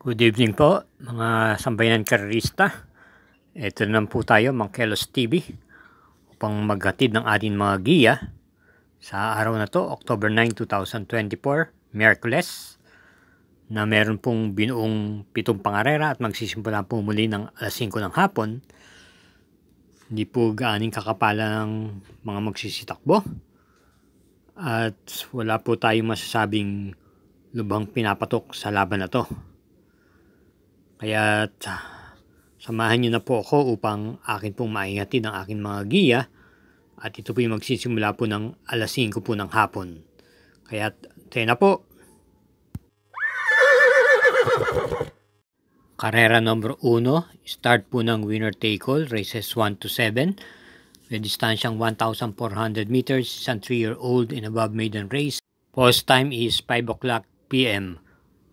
Good evening po mga sambayanan karerista. Ito na po tayo, Mangkelos TV, upang maghatid ng ating mga giya sa araw na to, October 9, 2024, Miyerkules, na meron pong binuong 7 pangarera at magsisimula po muli ng alas 5 ng hapon. Hindi po gaaning kakapala ng mga magsisitakbo at wala po tayong masasabing lubhang pinapatok sa laban na to. Kaya samahan niyo na po ako upang akin pong maihatid ang aking mga giya at ito po yung magsisimula po ng alas 5 po ng hapon. Kaya tayo na po. Karera number 1, start po ng winner take all, races 1 to 7. May distansyang 1,400 meters, isang 3-year-old and above maiden race. Post time is 5 o'clock p.m.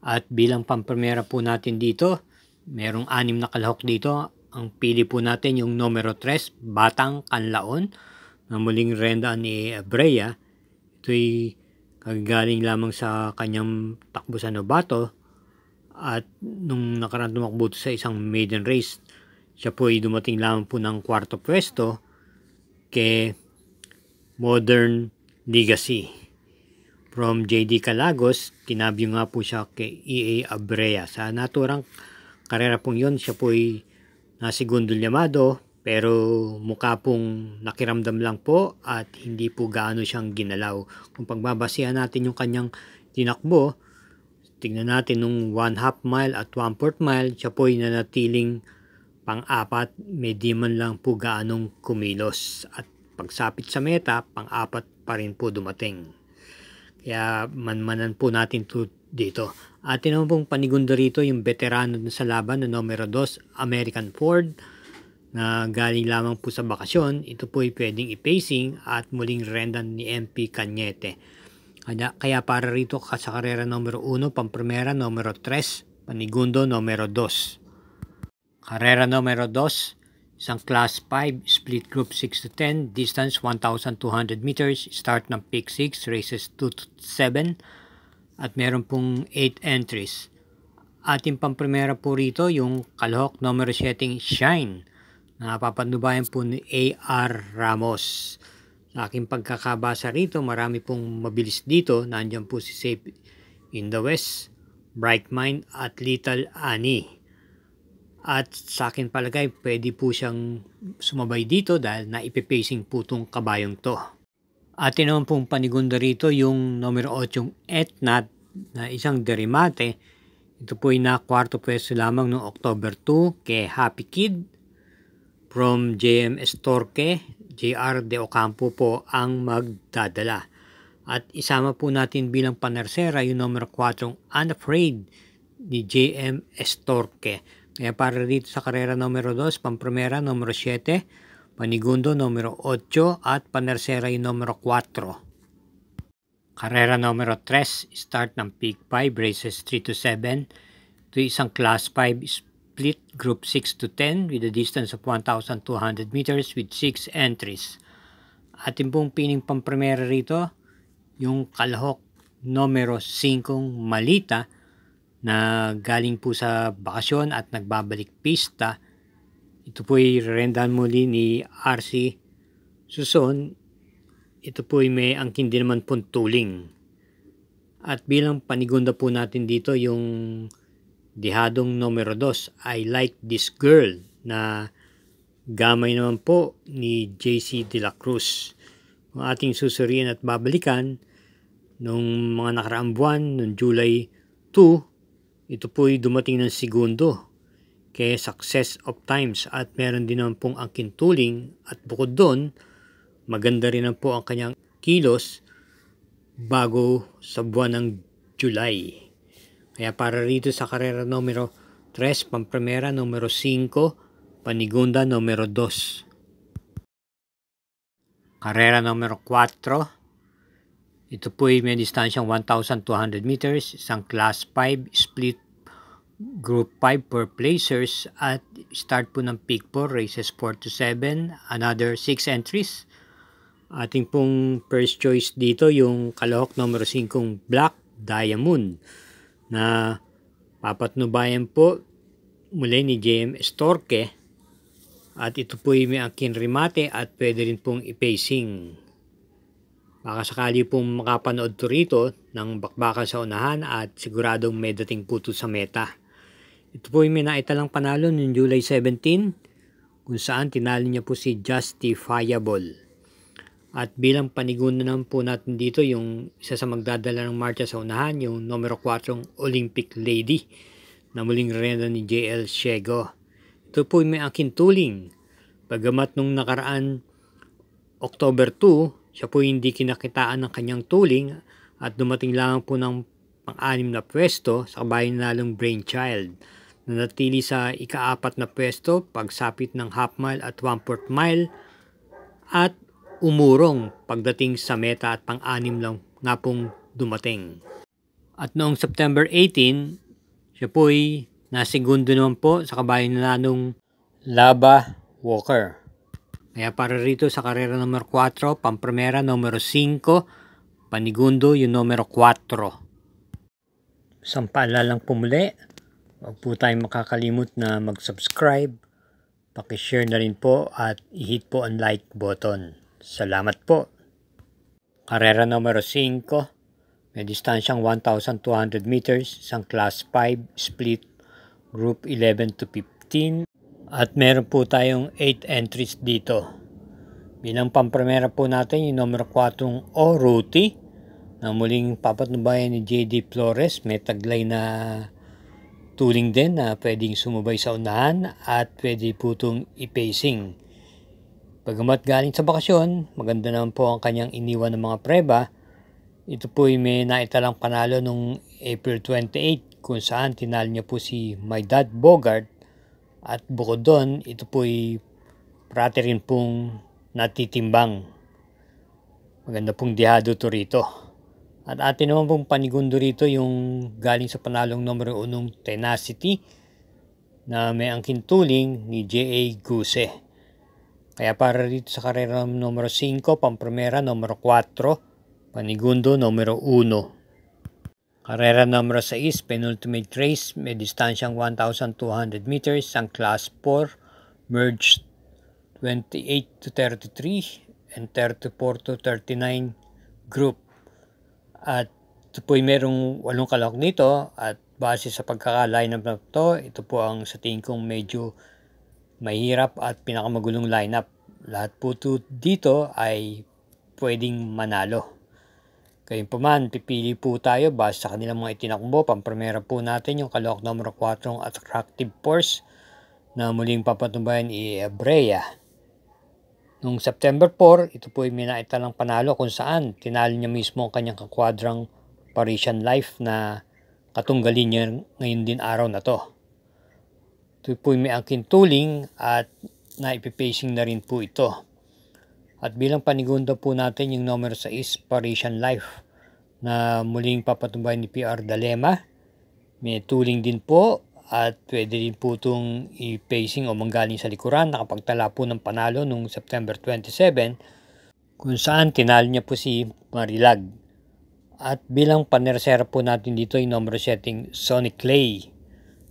At bilang pampremera po natin dito, merong 6 na kalahok dito. Ang pili po natin yung numero 3, Batang Kanlaon, na muling renda ni Abrea. Ito'y kagaling lamang sa kanyang takbo sa Novato. At nung nakaraan tumakbo sa isang maiden race, siya po ay dumating lamang po ng 4th pwesto kay Modern Legacy. From JD Calagos, kinabyo nga po siya kay EA Abrea. Sa naturang karera pong yun, siya po ay nasegundo llamado, pero mukha pong nakiramdam lang po at hindi po gaano siyang ginalaw. Kung pagbabasihan natin yung kanyang tinakbo, tignan natin nung 1/2 mile at 1/4 mile, siya po ay nanatiling pang-apat, may di man lang po gaanong kumilos. At pagsapit sa meta, pang-apat pa rin po dumating. Kaya manmanan po natin dito. Atin naman pong panigundo rito yung veterano sa laban na numero 2, American Ford, na galing lamang po sa bakasyon. Ito po ay pwedeng i-pacing at muling rendan ni MP Cañete. Kaya para rito sa karera numero 1, pampremera numero 3, panigundo numero 2. Karera numero 2, isang class 5, split group 6 to 10, distance 1,200 meters, start ng peak 6, races 2 to 7, at meron pong 8 entries. Ating pampremera po rito yung kalahok numero 7, Shine, na papanubayan po ni A.R. Ramos. Sa aking pagkakabasa rito, marami pong mabilis dito. Nandiyan po si Safe in the West, Bright Mind at Little Annie. At sa akin palagay, pwede po siyang sumabay dito dahil naipipacing po itong kabayong to. Atin naman pong panigunda rito yung numero 8, Etnat, na isang derimate. Ito po ay na 4th pwesto lamang noong October 2 kay Happy Kid. From JM Estorque, JR De Ocampo po ang magdadala. At isama po natin bilang panersera yung numero 4, Unafraid ni JM Estorque. Kaya para dito sa karera numero 2, pampremera numero 7, panigundo numero 8 at panersera yung numero 4. Karera numero 3, start ng peak 5, races 3 to 7. Ito isang class 5 split group 6 to 10 with a distance of 1,200 meters with 6 entries. Ating pong pining pampremera rito, yung kalahok numero 5, Malita, na galing po sa bakasyon at nagbabalik pista. Ito po ay rendahan muli ni RC Suson. Ito po ay may angkin din naman pong tuling. At bilang panigunda po natin dito yung dihadong numero 2, I Like This Girl, na gamay naman po ni JC De La Cruz. Ang ating susuriin at babalikan nung mga nakaraang buwan, nung July 2, ito po ay dumating ng segundo kay Success of Times at meron din naman pong angkin tuling at bukod doon, maganda rin naman po ang kanyang kilos bago sa buwan ng July. Kaya para rito sa karera numero 3, pampremera numero 5, panigunda numero 2. Karera numero 4, ito po ay may distansyang 1,200 meters, isang class 5 split group 5 per placers at start po ng peak 4, races 4 to 7, another 6 entries. Ating pong first choice dito yung kalahok numero 5, Black Diamond, na Papatnubayan po muli ni JM Estorque at ito po may angkin remate at pwede rin pong i-pacing. Baka sakali pong makapanood to rito ng bakbakan sa unahan at siguradong may dating puto sa meta. Ito po may naitalang panalo noong July 17 kung saan tinalo niya po si Justifiable. At bilang panigunan naman po natin dito yung isa sa magdadala ng marcha sa unahan, yung numero 4 Olympic Lady na muling reyna ni JL Ciego. Ito po may aking tuling. Bagamat nung nakaraan October 2, siya po hindi kinakitaan ng kanyang tuling at dumating lang po ng pang-anim na pwesto sa kabayan nalong Brainchild. Nanatili sa ika-4 na pwesto pagsapit ng half mile at 1/4 mile at umurong pagdating sa meta at pang-anim lang nga pong dumating. At noong September 18, siya po ay nasegundo naman po sa kabayan na nung Laba Walker. Kaya para rito sa karera numero 4, pampremera numero 5, panigundo yung numero 4. Isang paalalang pumuli, huwag po tayong makakalimot na mag-subscribe, pakishare na rin po at i-hit po ang like button. Salamat po. Karera numero 5, may distansyang 1,200 meters, isang class 5 split group 11 to 15 at meron po tayong 8 entries dito. Bilang pampremera po natin yung numero 4 Oruti na muling papatnubayan ni JD Flores, may taglay na tuling din na pwedeng sumubay sa unahan at pwede po itong i-pacing. Bagamat galing sa bakasyon, maganda naman po ang kanyang iniwan ng mga preba. Ito po ay may naitalang panalo noong April 28 kung saan tinalo niya po si My Dad Bogart at bukod doon, ito po ay parati rin pong natitimbang. Maganda pong dihado to rito. At atin naman pong panigundo rito yung galing sa panalong numero 1 Tenacity na may angkin tuling ni J.A. Guse. Kaya para dito sa karera numero 5, pampremera numero 4, panigundo numero 1. Karera numero 6, penultimate race, may distansyang 1,200 meters, ang class 4, merged 28 to 33 and 34 to 39 group. At ito po ay merong 8 kalahok dito at base sa pagkaka-lineup na ito po ang sa tingin kong medyo mahirap at pinakamagulong lineup. Lahat po dito ay pwedeng manalo. Gayunpaman, pipili po tayo base sa kanilang mga itinakbo. Pampremera po natin yung kalahok numero 4 Attractive Force na muling papatnubayan ni Ebrea. Noong September 4, ito po ay may naitalang panalo kung saan tinalo niya mismo ang kanyang kakwadrang Parisian Life na katunggalin niya ngayon din araw na to. Ito po may angkin tuling at naipipacing na rin po ito. At bilang panigundo po natin yung numero 6 Parisian Life na muling papatnubayan ni PR Dalema. May tuling din po at pwede din po itong i-pacing o manggaling sa likuran. Nakapagtala po ng panalo noong September 27 kung saan tinalo niya po si Marilag. At bilang panersera po natin dito yung numero 7 Sonic Clay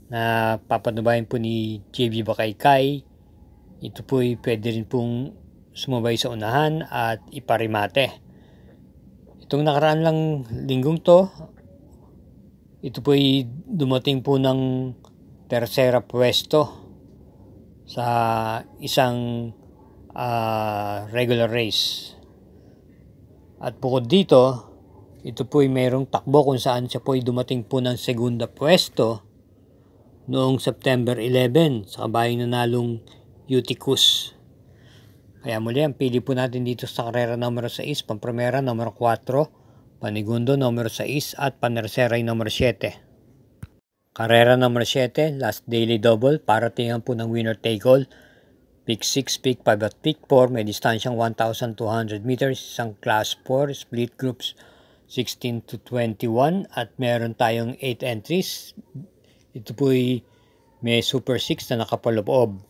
na papatnubayan po ni JB Bakaykay. Ito po ay pwede rin pong sumabay sa unahan at iparimate. Itong nakaraan lang linggong to, ito po ay dumating po ng tersera pwesto sa isang regular race. At bukod dito, ito po ay mayroong takbo kung saan siya po ay dumating po ng segunda pwesto noong September 11 sa kabayang nanalong Uticus. Kaya muli ang pili po natin dito sa karera numero 6, pampremera numero 4, panigundo numero 6 at panersera numero 7. Karera numero 7, last daily double, paratingan po ng winner take all. Pick 6, pick 5 at pick 4, may distansyang 1,200 meters, isang class 4, split groups 16 to 21 at meron tayong 8 entries. Ito po ay may Super 6 na nakapaloob.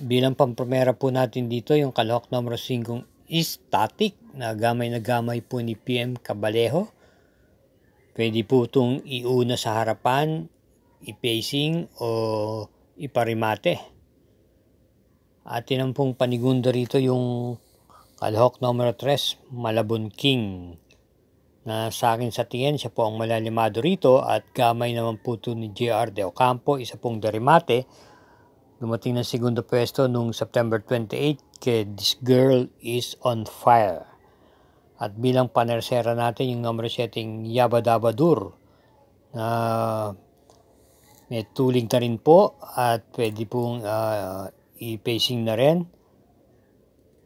Bilang pampremera po natin dito yung kalahok numero 5 Static na gamay po ni PM Cabalejo. Pwede po itong iuna sa harapan ipacing o iparimate. Atin ang pong panigundo rito yung kalahok numero 3, Malabon King. Na sa akin sa tingin, siya po ang malalimado rito at gamay naman po ito ni JR De Ocampo, isa pong derimate. Dumating ng segundo pwesto noong September 28 kay This Girl Is On Fire. At bilang panersera natin yung numero 7 Yabadabadur na may tuling na rin po at pwede pong i-pacing na rin.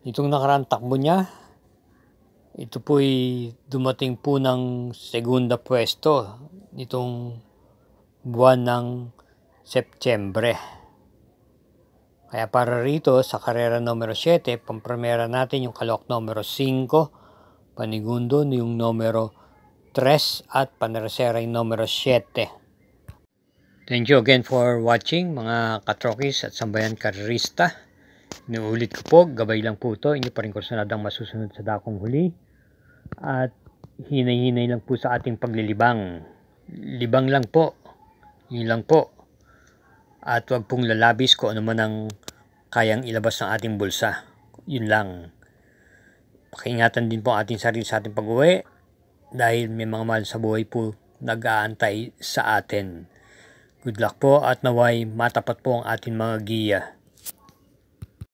Itong nakarang takbo niya, ito po'y dumating po ng segunda pwesto nitong buwan ng Setyembre. Kaya para rito sa karera numero 7, pampremera natin yung kalahok numero 5, panigundo yung numero 3 at panersera yung numero 7. Thank you again for watching mga katrokis at sambayan karerista. Inuulit ko po, gabay lang po ito. Hindi pa rin kursunadang masusunod sa dakong huli. At hinay-hinay lang po sa ating paglilibang. Libang lang po. Yun lang po. At wag pong lalabis kung ano man ang kayang ilabas ng ating bulsa. Yun lang. Pakiingatan din po ating sarili sa ating pag-uwi. Dahil may mga mahal sa buhay po nag-aantay sa atin. Good luck po at naway matapat po ang ating mga giya.